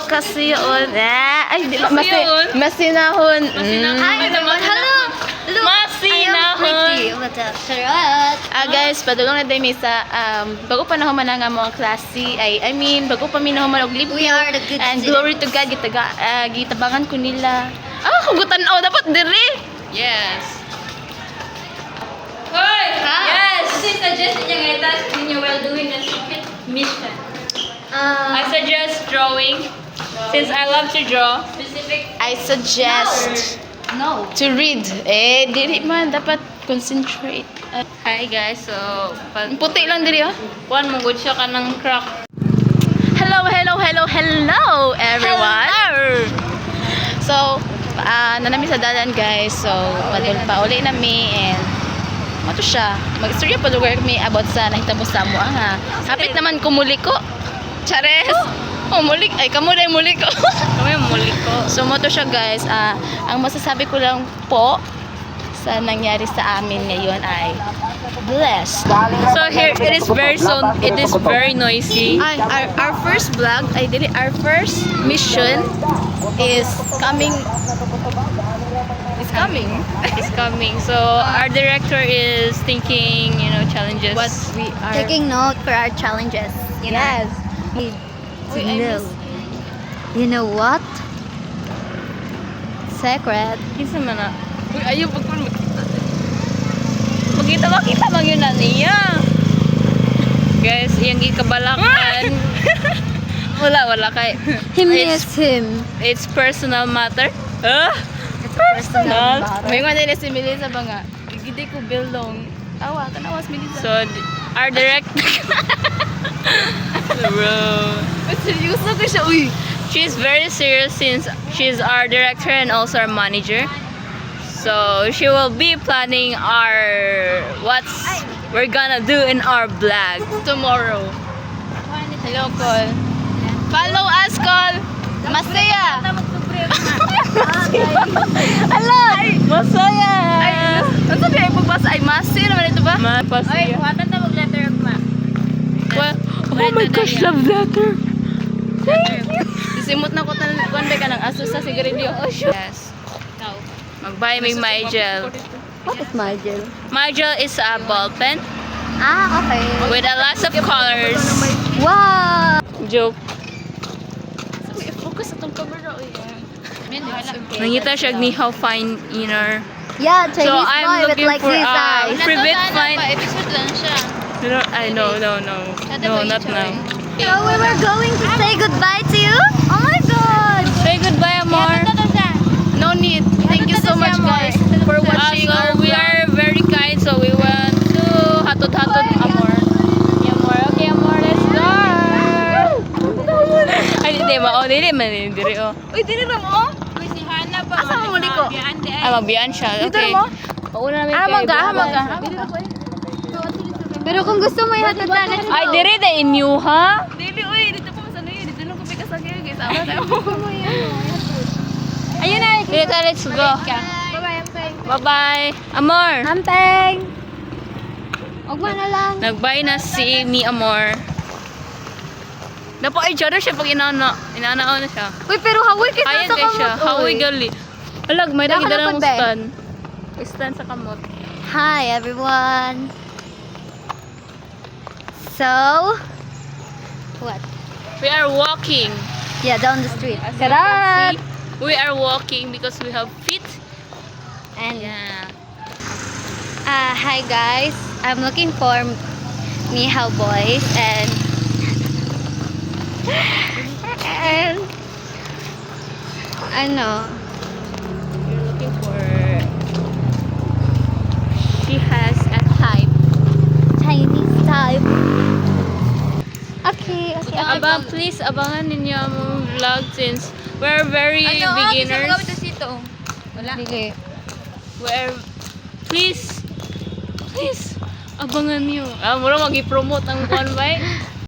Makasiyon. Ay, di ba? Masinahon? Masinahon. Hi, everyone. Hello. Look, Masinahon. What's up? Charot. Guys, padulong na tayo sa bago pa nahuman nga mga klase I mean bago pa minahuman og libre. We are the good and students. glory to God gitabangan ko nila. Hugutan dapat dire. Yes. Hoy! Yes! Kasi suggest niya ngayon task ninyo while doing a secret mission. I suggest drawing. Since I love to draw. Specific. I suggest No. to read. Dili man dapat concentrate. Hi guys, so Puti lang diri kuan mo good siya ka ng crack. Hello everyone. So, nanami sa dalan guys. So, pauli nami and mato siya. Mag-istorya pa lugar kami about sa nahitabo sa mo nga. Hapit naman kumuli ko. Chares. Muli. Ay, kamo na muli ko. Kami muli ko. So, moto siya guys. Ang masasabi ko lang po sa nangyari sa amin ngayon ay blessed. So here it is very noisy. Our first vlog, our first mission is coming. It's coming. So our director is thinking, challenges. What we are. Taking note for our challenges. Yes. You know what? Secret. Kinsa man na? Uy, ayaw pagpun makita man yun na niya. Guys, iyang gikabalakan. wala kay. He missed him. It's personal matter. Personal. May nga nila si Melissa ba nga? Gidi ko bilong. Tanawas Melissa. So our director Bro. Seryoso ko siya, uy. She's very serious since she's our director and also our manager. So she will be planning what's we're gonna do in our vlog Tomorrow. Hello, Col. Follow us, Col. Masaya. Hello. Masaya. Ano sabi ay pagbasa ay masaya naman ito ba? Masaya. watan na mag-letter of ma. Oh my gosh, love letter. Thank you. Isimot na ko kuan ka ng aso sa sigarilyo. Yes. Mag-buy me my gel. What is my gel? My gel is a ball pen Okay. with a lot of colors. Wow. Joke. Sabi, focus atong camera. Uy. Nangita siya ni how fine inner. Yeah, Chinese So boy I'm with looking like for this a eyes. private fine. Episode lang siya. No, not now. So we were going to say goodbye to you? Oh my god! Say goodbye, Amor. No need. Thank you so much, guys, for watching our So we are very kind, so we want to hatod-hatod Amor. Amor, okay, Amor, let's go. Ay, di ba? Dili man, dili. Uy, dili na mo. Uy, si Hana ba? Asa mo muli ko? Magbiyaan siya. Okay. Pauna namin Maga. Pero kung gusto mo ihatid na, let's go. Ay, diri na inyo, ha? Dili, uy, dito pa sa nuyo. Dito lang ko bigas sa kayo, guys. Ama tayo. Ayun na. Dito, let's go. Bye-bye, Ampeng. Bye-bye. Amor. Ampeng! Ugma na lang. Nag-bye na si Mi Amor. Dapat ay jada siya pag inana. Inanao na siya. Uy, pero hawi kita Ayan sa kay kamot. siya. Hawi gali. Alag, may Daka nagidala na ng pagbe. stand. Stand sa kamot. Hi, everyone. So, what? We are walking. Yeah, down the street. As you can see, we are walking because we have feet. And Yeah. hi guys. I'm looking for Mihao boys and ano? We're looking for... She has a type. Chinese type. Okay. Please, abangan ninyo ang vlog since we're very beginners. Dili. We're... Please, abangan niyo. Mura mag-i-promote ang one bike.